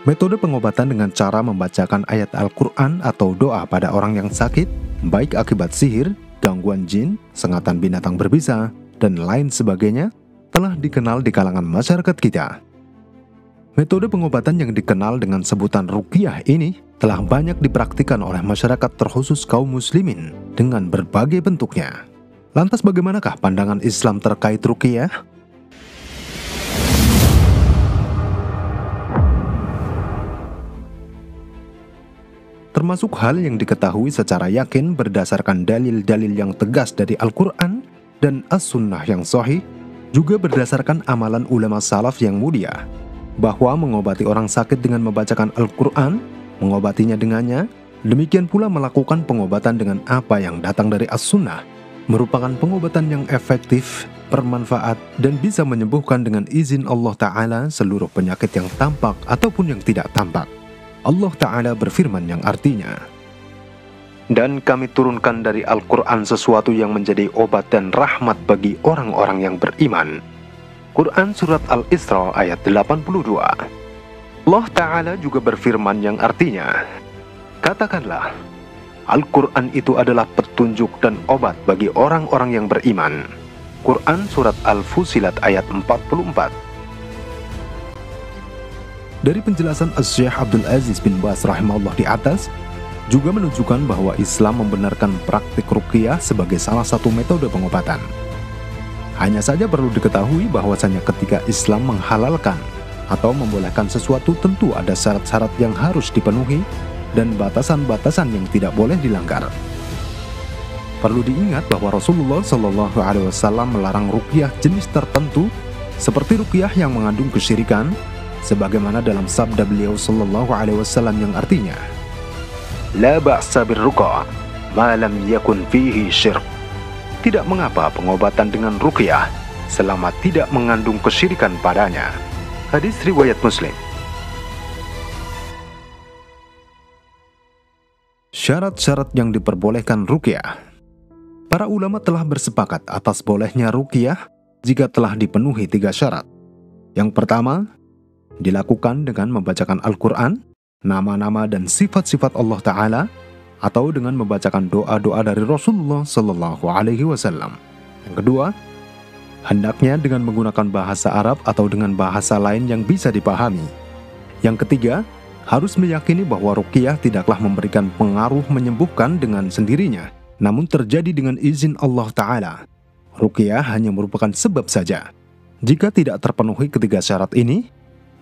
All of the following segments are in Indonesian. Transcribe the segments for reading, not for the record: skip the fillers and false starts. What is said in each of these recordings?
Metode pengobatan dengan cara membacakan ayat Al-Quran atau doa pada orang yang sakit, baik akibat sihir, gangguan jin, sengatan binatang berbisa, dan lain sebagainya, telah dikenal di kalangan masyarakat kita. Metode pengobatan yang dikenal dengan sebutan ruqyah ini telah banyak dipraktikkan oleh masyarakat terkhusus kaum muslimin dengan berbagai bentuknya. Lantas bagaimanakah pandangan Islam terkait ruqyah? Termasuk hal yang diketahui secara yakin berdasarkan dalil-dalil yang tegas dari Al-Quran dan As-Sunnah yang sahih, juga berdasarkan amalan ulama salaf yang mulia, bahwa mengobati orang sakit dengan membacakan Al-Quran, mengobatinya dengannya, demikian pula melakukan pengobatan dengan apa yang datang dari As-Sunnah, merupakan pengobatan yang efektif, bermanfaat, dan bisa menyembuhkan dengan izin Allah Ta'ala seluruh penyakit yang tampak ataupun yang tidak tampak. Allah Ta'ala berfirman yang artinya, "Dan kami turunkan dari Al-Quran sesuatu yang menjadi obat dan rahmat bagi orang-orang yang beriman." Quran Surat Al-Isra ayat 82. Allah Ta'ala juga berfirman yang artinya, "Katakanlah, Al-Quran itu adalah petunjuk dan obat bagi orang-orang yang beriman." Quran Surat Al-Fusilat ayat 44. Dari penjelasan Syekh Abdul Aziz bin Baz rahimahullah di atas, juga menunjukkan bahwa Islam membenarkan praktik ruqyah sebagai salah satu metode pengobatan. Hanya saja perlu diketahui bahwasanya ketika Islam menghalalkan atau membolehkan sesuatu, tentu ada syarat-syarat yang harus dipenuhi dan batasan-batasan yang tidak boleh dilanggar. Perlu diingat bahwa Rasulullah SAW melarang ruqyah jenis tertentu seperti ruqyah yang mengandung kesyirikan, sebagaimana dalam sabda beliau SAW yang artinya, "La ba'sa birruqa ma lam yakun fihi syirk." Tidak mengapa pengobatan dengan ruqyah selama tidak mengandung kesyirikan padanya. Hadis riwayat Muslim. Syarat-syarat yang diperbolehkan ruqyah. Para ulama telah bersepakat atas bolehnya ruqyah jika telah dipenuhi 3 syarat. Yang pertama, dilakukan dengan membacakan Al-Quran, nama-nama dan sifat-sifat Allah Ta'ala, atau dengan membacakan doa-doa dari Rasulullah SAW. Yang kedua, hendaknya dengan menggunakan bahasa Arab atau dengan bahasa lain yang bisa dipahami. Yang ketiga, harus meyakini bahwa ruqyah tidaklah memberikan pengaruh menyembuhkan dengan sendirinya, namun terjadi dengan izin Allah Ta'ala. Ruqyah hanya merupakan sebab saja. Jika tidak terpenuhi ketiga syarat ini,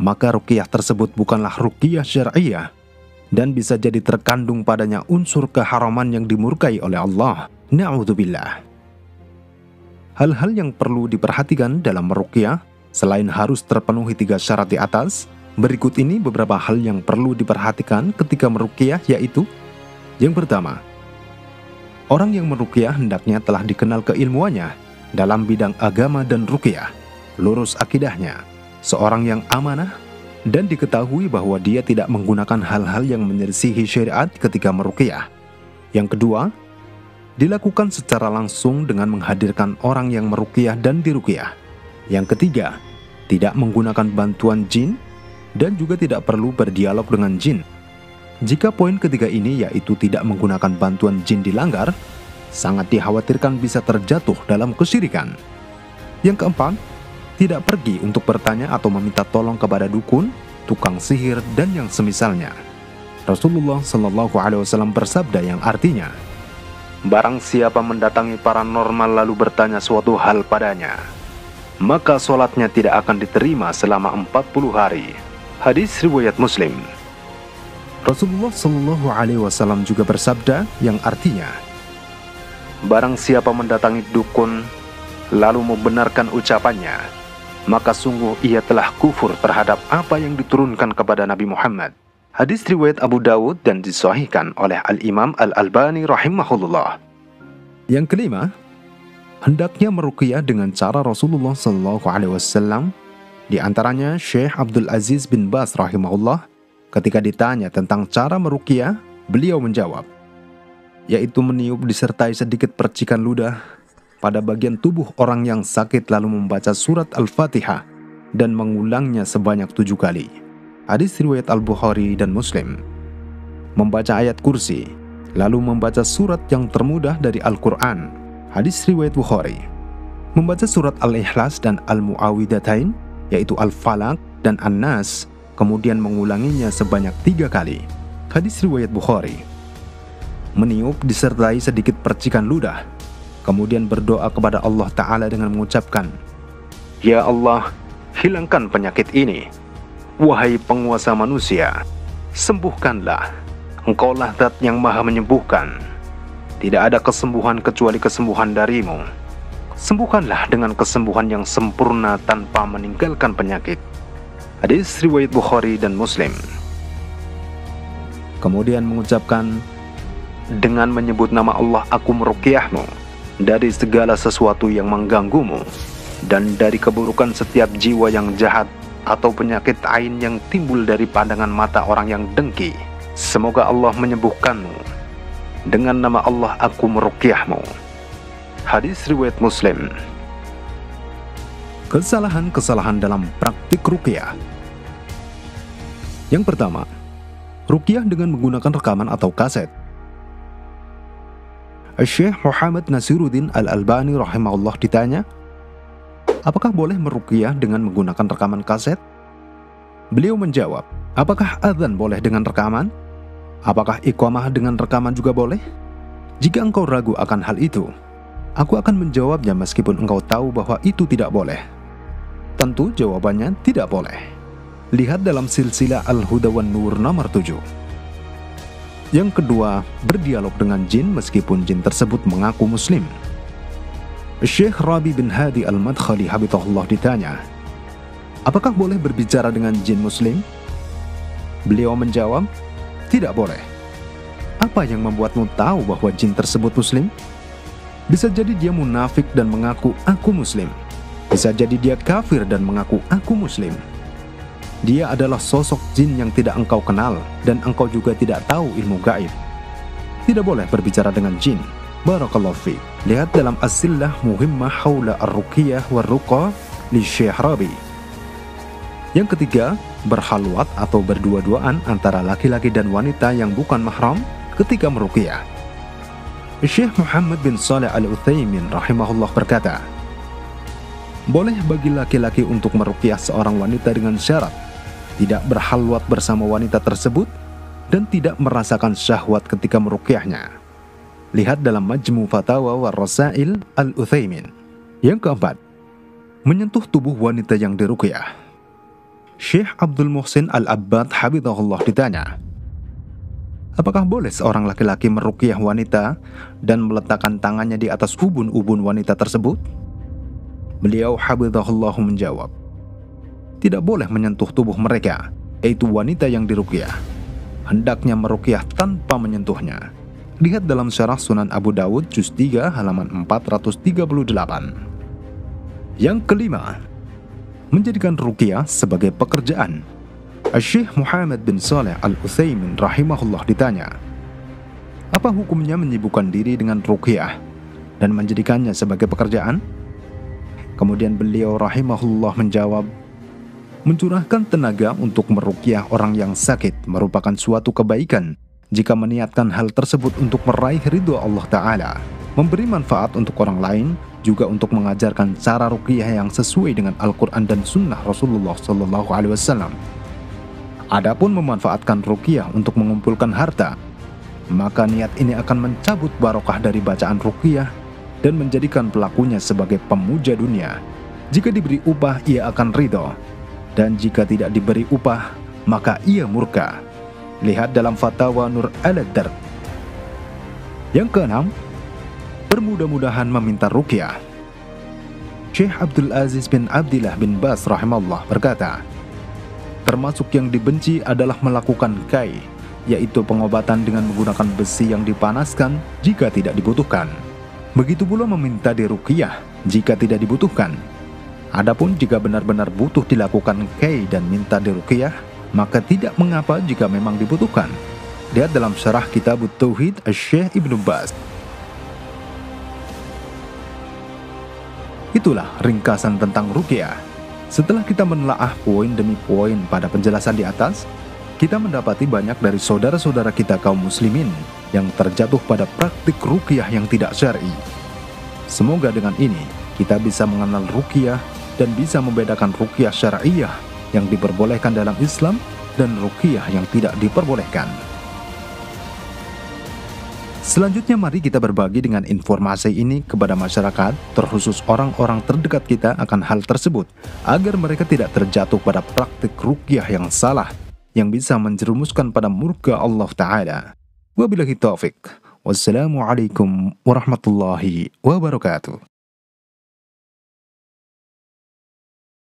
maka ruqyah tersebut bukanlah ruqyah syar'iyah dan bisa jadi terkandung padanya unsur keharaman yang dimurkai oleh Allah. Na'udzubillah. Hal-hal yang perlu diperhatikan dalam meruqyah selain harus terpenuhi 3 syarat di atas, berikut ini beberapa hal yang perlu diperhatikan ketika meruqyah, yaitu: yang pertama, orang yang meruqyah hendaknya telah dikenal keilmuannya dalam bidang agama dan ruqyah, lurus akidahnya, seorang yang amanah, dan diketahui bahwa dia tidak menggunakan hal-hal yang menyelisihi syariat ketika meruqyah. Yang kedua, dilakukan secara langsung dengan menghadirkan orang yang meruqyah dan diruqyah. Yang ketiga, tidak menggunakan bantuan jin dan juga tidak perlu berdialog dengan jin. Jika poin ketiga ini, yaitu tidak menggunakan bantuan jin, dilanggar, sangat dikhawatirkan bisa terjatuh dalam kesyirikan. Yang keempat, tidak pergi untuk bertanya atau meminta tolong kepada dukun, tukang sihir, dan yang semisalnya. Rasulullah SAW bersabda yang artinya, "Barang siapa mendatangi paranormal lalu bertanya suatu hal padanya, maka sholatnya tidak akan diterima selama 40 hari. Hadis riwayat Muslim. Rasulullah SAW juga bersabda yang artinya, "Barang siapa mendatangi dukun lalu membenarkan ucapannya, maka sungguh ia telah kufur terhadap apa yang diturunkan kepada Nabi Muhammad." Hadis riwayat Abu Dawud dan disahihkan oleh Al-Imam Al-Albani rahimahullah. Yang kelima, hendaknya meruqyah dengan cara Rasulullah SAW. Di antaranya Syekh Abdul Aziz bin Baz rahimahullah, ketika ditanya tentang cara meruqyah, beliau menjawab, yaitu meniup disertai sedikit percikan ludah pada bagian tubuh orang yang sakit lalu membaca surat Al-Fatihah dan mengulangnya sebanyak 7 kali. Hadis riwayat Al-Bukhari dan Muslim. Membaca ayat kursi, lalu membaca surat yang termudah dari Al-Quran. Hadis riwayat Bukhari. Membaca surat Al-Ikhlas dan Al-Mu'awwidhatain, yaitu Al-Falaq dan An-Nas, kemudian mengulanginya sebanyak 3 kali. Hadis riwayat Bukhari. Meniup disertai sedikit percikan ludah, kemudian berdoa kepada Allah Ta'ala dengan mengucapkan, "Ya Allah, hilangkan penyakit ini. Wahai penguasa manusia, sembuhkanlah. Engkaulah Zat yang maha menyembuhkan. Tidak ada kesembuhan kecuali kesembuhan darimu. Sembuhkanlah dengan kesembuhan yang sempurna tanpa meninggalkan penyakit." Hadis riwayat Bukhari dan Muslim. Kemudian mengucapkan, "Dengan menyebut nama Allah aku meruqyahmu dari segala sesuatu yang mengganggumu dan dari keburukan setiap jiwa yang jahat atau penyakit ain yang timbul dari pandangan mata orang yang dengki. Semoga Allah menyembuhkanmu. Dengan nama Allah aku meruqyahmu." Hadis riwayat Muslim. Kesalahan-kesalahan dalam praktik ruqyah. Yang pertama, ruqyah dengan menggunakan rekaman atau kaset. Syekh Muhammad Nasiruddin Al-Albani rahimahullah ditanya, apakah boleh meruqyah dengan menggunakan rekaman kaset? Beliau menjawab, apakah azan boleh dengan rekaman? Apakah iqamah dengan rekaman juga boleh? Jika engkau ragu akan hal itu, aku akan menjawabnya meskipun engkau tahu bahwa itu tidak boleh. Tentu jawabannya tidak boleh. Lihat dalam silsilah Al-Huda wan Nur nomor 7. Yang kedua, berdialog dengan jin meskipun jin tersebut mengaku muslim. Syekh Rabi bin Hadi Al-Madkhali habibullah ditanya, apakah boleh berbicara dengan jin muslim? Beliau menjawab, tidak boleh. Apa yang membuatmu tahu bahwa jin tersebut muslim? Bisa jadi dia munafik dan mengaku aku muslim. Bisa jadi dia kafir dan mengaku aku muslim. Dia adalah sosok jin yang tidak engkau kenal dan engkau juga tidak tahu ilmu gaib. Tidak boleh berbicara dengan jin. Barakallahu fiik. Lihat dalam As-Sillah Muhimmah Haula Ar-Ruqyah war-Ruqa li Syekh Rabi. Yang ketiga, berhalwat atau berdua-duaan antara laki-laki dan wanita yang bukan mahram ketika meruqyah. Syekh Muhammad bin Shalih Al-Utsaimin rahimahullah berkata, boleh bagi laki-laki untuk meruqyah seorang wanita dengan syarat tidak berhalwat bersama wanita tersebut dan tidak merasakan syahwat ketika meruqyahnya. Lihat dalam Majmu' Fatawa wa Rasail Al-Utsaimin. Yang keempat, menyentuh tubuh wanita yang diruqyah. Syekh Abdul Muhsin Al-Abbad habibullah ditanya, apakah boleh seorang laki-laki meruqyah wanita dan meletakkan tangannya di atas ubun-ubun wanita tersebut? Beliau habibullah menjawab, tidak boleh menyentuh tubuh mereka, yaitu wanita yang diruqyah. Hendaknya meruqyah tanpa menyentuhnya. Lihat dalam syarah Sunan Abu Dawud juz 3 halaman 438. Yang kelima, menjadikan ruqyah sebagai pekerjaan. Syekh Muhammad bin Shalih Al-Utsaimin rahimahullah ditanya, apa hukumnya menyibukkan diri dengan ruqyah dan menjadikannya sebagai pekerjaan? Kemudian beliau rahimahullah menjawab, mencurahkan tenaga untuk meruqyah orang yang sakit merupakan suatu kebaikan jika meniatkan hal tersebut untuk meraih ridho Allah Ta'ala, memberi manfaat untuk orang lain, juga untuk mengajarkan cara ruqyah yang sesuai dengan Al-Quran dan Sunnah Rasulullah SAW. Adapun memanfaatkan ruqyah untuk mengumpulkan harta, maka niat ini akan mencabut barokah dari bacaan ruqyah dan menjadikan pelakunya sebagai pemuja dunia. Jika diberi upah, ia akan ridho, dan jika tidak diberi upah, maka ia murka. Lihat dalam Fatawa Nur Al-Dard. Yang keenam, bermudah-mudahan meminta ruqyah. Syekh Abdul Aziz bin Abdillah bin Bas rahimahullah berkata, termasuk yang dibenci adalah melakukan kai, yaitu pengobatan dengan menggunakan besi yang dipanaskan jika tidak dibutuhkan. Begitu pula meminta diruqyah jika tidak dibutuhkan. Adapun jika benar-benar butuh dilakukan kai dan minta diruqyah, maka tidak mengapa jika memang dibutuhkan. Lihat dalam syarah Kitab Tauhid Syekh Ibnu Baz. Itulah ringkasan tentang ruqyah. Setelah kita menelaah poin demi poin pada penjelasan di atas, kita mendapati banyak dari saudara-saudara kita kaum muslimin yang terjatuh pada praktik ruqyah yang tidak syar'i. Semoga dengan ini kita bisa mengenal ruqyah dan bisa membedakan ruqyah syar'iyah yang diperbolehkan dalam Islam dan ruqyah yang tidak diperbolehkan. Selanjutnya mari kita berbagi dengan informasi ini kepada masyarakat, terkhusus orang-orang terdekat kita akan hal tersebut, agar mereka tidak terjatuh pada praktik ruqyah yang salah, yang bisa menjerumuskan pada murka Allah Ta'ala. Wabillahi taufik. Wassalamualaikum warahmatullahi wabarakatuh.